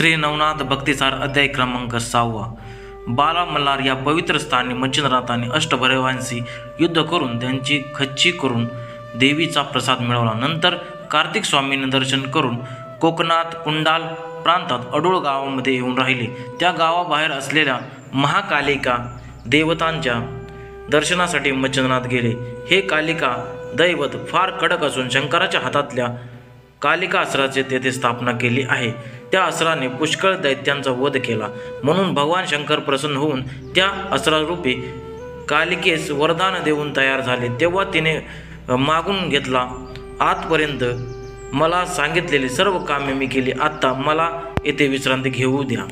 श्री नवनाथ भक्तिसार अध्याय क्रमांक 6. बाला मल्हार या पवित्र स्थानी मच्छिंद्रनाथाने अष्टभैरवांशी युद्ध करून त्यांची खच्ची करून देवीचा प्रसाद मिळवला. नंतर कार्तिक स्वामींनी दर्शन करून कोकणात कुंडाल प्रांतात अडूळ गावामध्ये येऊन राहिले. त्या गावाबाहेर असलेल्या महाकालिका देवतांच्या दर्शनासाठी मच्छिंद्रनाथ गेले. हे कालिका दैवत फार कडक असून शंकराच्या हातातल्या कालिका अस्त्राची तेथे स्थापना केली आहे. त्या अस्त्राने पुष्कळ दैत्यांचा वध केला. म्हणून भगवान शंकर प्रसन्न होऊन त्या अस्त्रारूपी कालिकेस वरदान देऊन तयार झाले. तेव्हा तिने मागून घेतला, आजपर्यंत मला सांगितलेली सर्व कामे मी केली, आता मला येथे विश्रांती घेऊ द्या.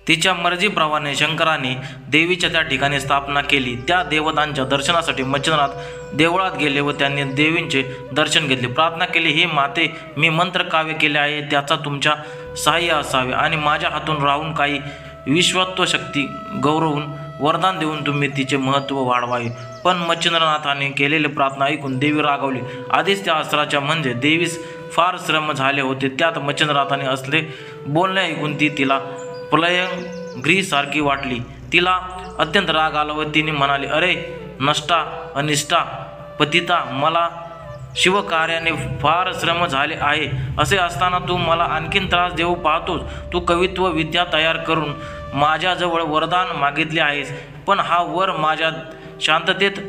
तिच्या मर्जीप्रमाणे शंकराने देवीच्या त्या ठिकाणी स्थापना केली. त्या देवतांच्या दर्शनासाठी मच्छिंद्रनाथ देवळात गेले व त्यांनी देवींचे दर्शन घेतले. प्रार्थना केली, हे माते, मी मंत्र काव्य केले आहे, त्याचा तुमच्या सहाय्य असावे आणि माझ्या हातून राहून काही विश्वत्व शक्ती गौरवून वरदान देऊन तुम्ही तिचे महत्त्व वाढवावे. पण मच्छिंद्रनाथाने केलेली प्रार्थना ऐकून देवी रागावली. आधीच त्या अस्त्राच्या म्हणजे देवीस फार श्रम झाले होते. त्यात मच्छिंद्रनाथाने असले बोलणे ऐकून तिला प्रलयंगरीसारखी वाटली. तिला अत्यंत राग आला व तिने म्हणाले, अरे नष्टा अनिष्टा पतिता, मला शिवकार्याने फार श्रम झाले आहे. असे असताना तू मला आणखीन त्रास देऊ पाहतोस. तू कवित्व विद्या तयार करून माझ्याजवळ वरदान मागितले आहेस, पण हा वर माझ्या शांततेत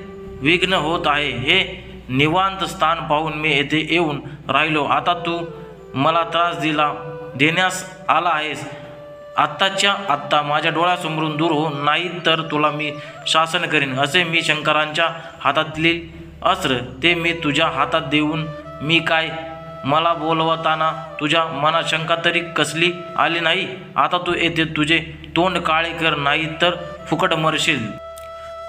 विघ्न होत आहे. हे निवांत स्थान पाहून मी येथे येऊन राहिलो. आता तू मला त्रास देण्यास आला आहेस. आत्ताच्या आत्ता माझ्या डोळ्यासमोरून दूर हो, नाही तर तुला मी शासन करीन. असे मी शंकरांच्या हातातले अस्त्र ते मी तुझ्या हातात देऊन मी काय, मला बोलवताना तुझ्या मनात शंका तरी कसली आली नाही? आता तू येथे तुझे तोंड काळे कर, नाही तर फुकट मरशील.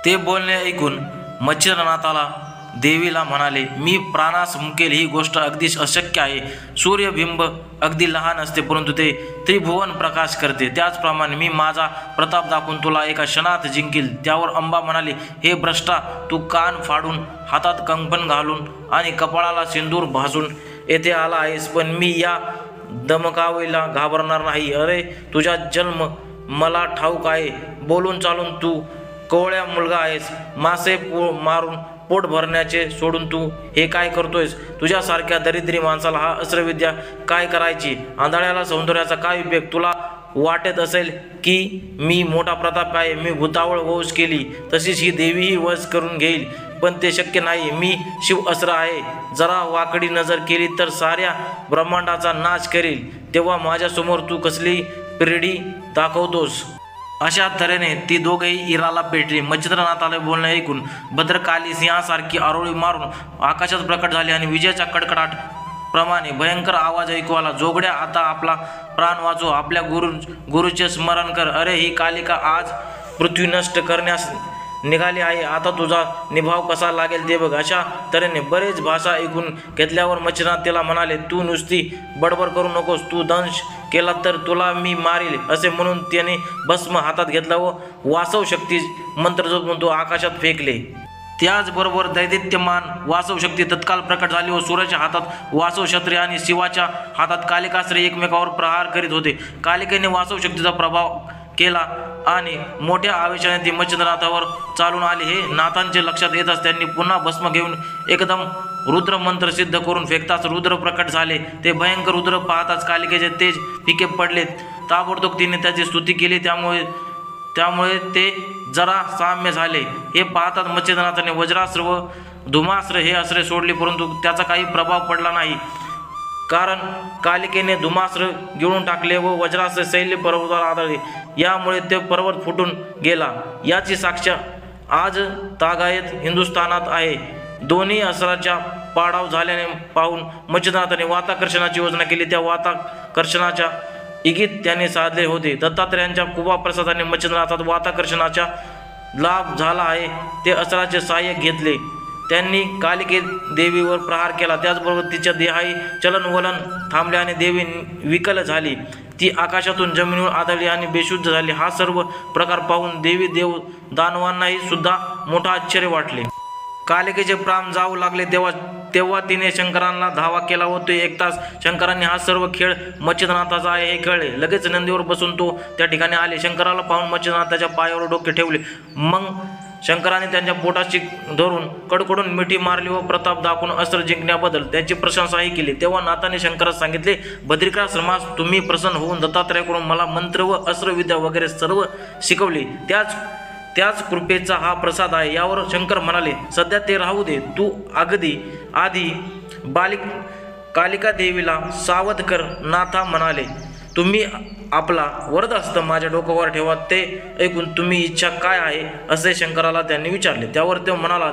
ते बोलणे ऐकून मच्छिंद्रनाथाला देवीला म्हणाले, मी प्राणास मुकेल ही गोष्ट अगदी अशक्य आहे. सूर्यबिंब अगदी लहान असते, परंतु ते त्रिभुवन प्रकाश करते. त्याचप्रमाणे मी माझा प्रताप दाखवून तुला एका क्षणात जिंकील. त्यावर अंबा म्हणाली, हे भ्रष्टा, तू कान फाडून हातात कंकण घालून आणि कपाळाला सिंदूर भासून येथे आला आहेस, पण मी या धमकावलीला घाबरणार नाही. अरे तुझा जन्म मला ठाऊक आहे. बोलून चालून तू कोवळ्या मुलगा आहेस. मासे मारून पोट भरण्याचे सोडून तू हे काय करतोयस? तुझ्यासारख्या दरिद्री माणसाला हा अस्त्रविद्या काय करायची? आंधळ्याला सौंदर्याचा काय उपयोग? तुला वाटत असेल की मी मोठा प्रताप आहे, मी भूतावळ वश केली, तशीच ही देवीही वश करून घेईल, पण ते शक्य नाही. मी शिव अस्त्र आहे. जरा वाकडी नजर केली तर साऱ्या ब्रह्मांडाचा नाश करील. तेव्हा माझ्यासमोर तू कसली पिरडी दाखवतोस? अशा तऱ्हेने ती दोघेही इराला पेटली. मच्छिंद्रनाथाला बोलणे ऐकून भद्रकाली सिंहासारखी आरोळी मारून आकाशात प्रकट झाली आणि विजेच्या कडकडाट प्रमाणे भयंकर आवाज ऐकू आला, जोगड्या, आता आपला प्राण वाचव, आपल्या गुरुचे स्मरण कर. अरे ही कालिका आज पृथ्वी नष्ट करण्यास निघाली आहे. आता तुझा निभाव कसा लागेल ते बघ. अशा तऱ्हेने बरेच भाषा ऐकून घेतल्यावर मच्छिंद्रनाथ तिला म्हणाले, तू नुसती बडबड करू नकोस. तू दंश केला तर तुला मी मारील. असे म्हणून त्याने भस्म हातात घेतला व वासव शक्ती मंत्र जपून तो आकाशात फेकले. त्याचबरोबर दैदित्यमान वासव शक्ती तत्काळ प्रकट झाली व सूर्याच्या हातात वासव छत्री आणि शिवाच्या हातात कालिकास्त्र एकमेकावर प्रहार करीत होते. कालिकेने वासव शक्तीचा प्रभाव केला आणि मोठ्या आवेशाने ती मच्छिंद्रनाथावर चालून आली. हे नाथांचे लक्षात येताच त्यांनी पुन्हा भस्म घेऊन एकदम रुद्र मंत्र सिद्ध करून फेकताच रुद्र प्रकट झाले. ते भयंकर रुद्र पाहताच कालिकेचे तेज फिके पडले. ताबडतोब तिने त्याची स्तुती केली, त्यामुळे ते जरा साम्य झाले. हे पाहताच मच्छिंद्रनाथाने वज्रास्त्र व धुमास्त्र हे अस्त्रे सोडली, परंतु त्याचा काही प्रभाव पडला नाही, कारण कालिकेने धुमास्त्र गिळून टाकले व वज्रास्त्र शैल्य पर्वताला आदळले. यामुळे ते पर्वत फुटून गेला. याची साक्ष आज तागायत हिंदुस्थानात आहे. दोन्ही अस्त्राच्या पाडाव झाल्याने पाहून मच्छिंद्रनाथाने वाताकर्षणाची योजना केली. त्या वाताकर्षणाच्या इगीत त्याने साधले होते. दत्तात्रयांच्या कृपाप्रसादाने मच्छिंद्रनाथात वाताकर्षणाचा लाभ झाला आहे. ते अस्त्राचे सहाय्य घेतले. त्यांनी कालिके देवीवर प्रहार केला. त्याचबरोबर तिच्या देहाही चलनवलन थांबले आणि देवी विकल झाली. ती आकाशातून जमिनीवर आदळली आणि बेशुद्ध झाली. हा सर्व प्रकार पाहून देवी देव दानवांनाही सुद्धा मोठा आश्चर्य वाटले. कालिकेचे प्राण जाऊ लागले तेव्हा तेव्हा तिने शंकरांना धावा केला व तो 1 तास शंकरांनी हा सर्व खेळ मच्छिंद्रनाथाचा आहे हे कळले. लगेच नंदीवर बसून तो त्या ठिकाणी आले. शंकराला पाहून मच्छिंद्रनाथाच्या पायावर डोके ठेवले. मग शंकराने त्यांच्या पोटाची धरून कडकडून मिठी मारली व प्रताप दाखवून अस्त्र जिंकण्याबद्दल त्यांची प्रशंसाही केली. तेव्हा नाथाने शंकरास सांगितले, बद्रिकाश्रमास तुम्ही प्रसन्न होऊन दत्तात्रयाकडून मला मंत्र व अस्त्रविद्या वगैरे सर्व शिकवले. त्याच कृपेचा हा प्रसाद आहे. यावर शंकर म्हणाले, सध्या ते राहू दे. तू अगदी आधी कालिका देवीला सावध कर. नाथा म्हणाले, तुम्ही आपला वरदहस्त माझ्या डोक्यावर ठेवा. ते ऐकून तुम्ही इच्छा काय आहे असे शंकराला त्यांनी विचारले. त्यावर तो म्हणाला,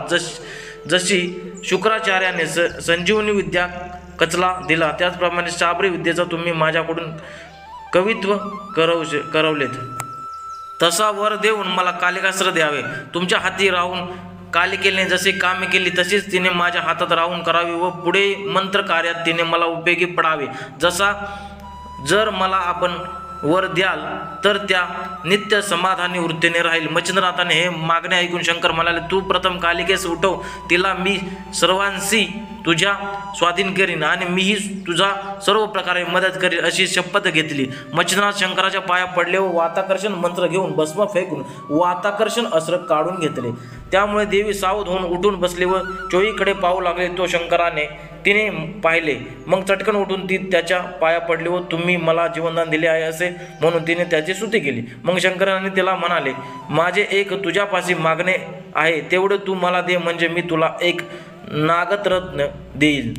जशी शुक्राचार्याने संजीवनी विद्या कचला दिला त्याचप्रमाणे शाबरी विद्येचा तुम्ही माझ्याकडून कवित्व करवलेत. तसा वर देऊन मला कालिकास्त्र द्यावे. तुमच्या हाती राहून कालिकेने जशी कामे केली तशीच तिने माझ्या हातात राहून करावी व पुढे मंत्र कार्यात तिने मला उपयोगी पडावे. जर मला आपण वर द्याल तर त्या नित्य समाधानी वृत्तीने राहील. मच्छिंद्रनाथाने हे मागणे ऐकून शंकर म्हणाले, तू प्रथम कालिकेस उठव. तिला मी सर्वांशी तुझ्या स्वाधीन करीन आणि मीही तुझा सर्व प्रकारे मदत करीन अशी शपथ घेतली. मच्छिंद्रनाथ शंकराच्या पाया पडले व वाताकर्षण मंत्र घेऊन भस्म फेकून वाताकर्षण अस्त्र काढून घेतले. त्यामुळे देवी सावध होऊन उठून बसली व चोहीकडे पाहू लागले. तो शंकराने तिने पाहिले. मग चटकन उठून ती त्याच्या पाया पडली व तुम्ही मला जीवनदान दिले आहे असे म्हणून तिने त्याची स्तुती केली. मग शंकराने तिला म्हणाले, माझे एक तुझ्यापाशी मागणे आहे, तेवढे तू मला दे म्हणजे मी तुला एक नागरत्न देईल.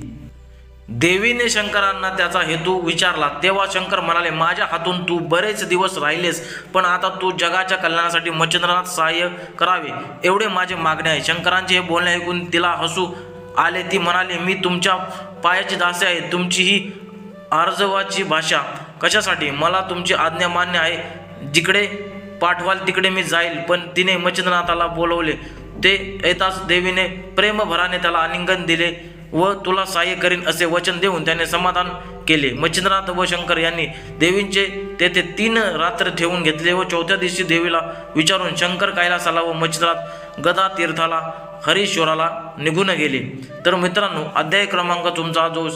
देवीने शंकरांना त्याचा हेतू विचारला. तेव्हा शंकर म्हणाले, माझ्या हातून तू बरेच दिवस राहिलेस, पण आता तू जगाच्या कल्याणासाठी मच्छिंद्रनाथ सहाय्य करावे एवढे माझे मागणे आहे. शंकरांचे हे बोलणे ऐकून तिला हसू आले. ती म्हणाली, मी तुमच्या पायाची दासी आहे. तुमची ही आर्जवाची भाषा कशासाठी? मला तुमची आज्ञा मान्य आहे. जिकडे पाठवाल तिकडे मी जाईल. पण तिने मच्छिंद्रनाथाला बोलवले. ते येताच देवीने प्रेमभराने त्याला आलिंगन दिले व तुला सहाय्य करीन असे वचन देऊन त्याने समाधान केले. मच्छिंद्रनाथ व शंकर यांनी देवींचे तेथे 3 रात्र ठेवून घेतले व 4थ्या दिवशी देवीला विचारून शंकर कैलासाला व मच्छिंद्रनाथ गदा तीर्थाला हरिश्वराला निघून गेले. तर मित्रांनो, अध्याय क्रमांक तुमचा जो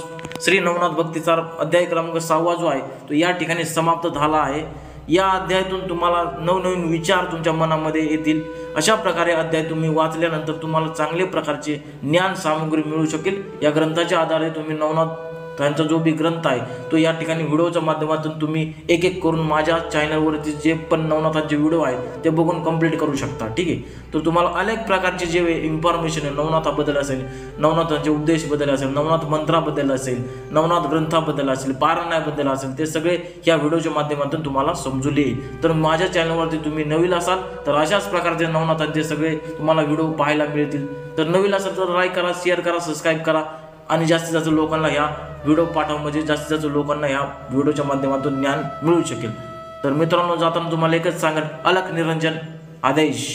श्री नवनाथ भक्तीचा अध्याय क्रमांक 6 जो आहे तो या ठिकाणी समाप्त झाला आहे. या अध्यायातून तुम्हाला नवनवीन विचार तुमच्या मनामध्ये येतील. अशा प्रकारे अध्याय तुम्ही वाचल्यानंतर तुम्हाला चांगले प्रकारचे ज्ञान सामग्री मिळू शकेल. या ग्रंथाच्या आधारे तुम्ही नवनाथ त्यांचा जो बी ग्रंथ आहे तो या ठिकाणी व्हिडिओच्या माध्यमातून तुम्ही एक करून माझ्या चॅनलवरती जे पण नवनाथांचे व्हिडिओ आहेत ते बघून कंप्लीट करू शकता. ठीक आहे. तर तुम्हाला अनेक प्रकारचे जे इन्फॉर्मेशन आहे नवनाथाबद्दल असेल, नवनाथांचे उद्देशबद्दल असेल, नवनाथ मंत्राबद्दल असेल, नवनाथ ग्रंथाबद्दल असेल, पारायणाबद्दल असेल, ते सगळे या व्हिडिओच्या माध्यमातून तुम्हाला समजून येईल. तर माझ्या चॅनलवरती तुम्ही नवीन असाल तर अशाच प्रकारचे नवनाथांचे सगळे तुम्हाला व्हिडिओ पाहायला मिळतील. तर नवीन असाल तर लाईक करा, शेअर करा, सबस्क्राईब करा आणि जास्तीत जास्त लोकांना ह्या व्हिडिओ पाठवा म्हणजे जास्तीत जास्त लोकांना ह्या व्हिडिओच्या माध्यमातून ज्ञान मिळू शकेल. तर मित्रांनो, जाताना तुम्हाला एकच सांगेन, अलख निरंजन आदेश.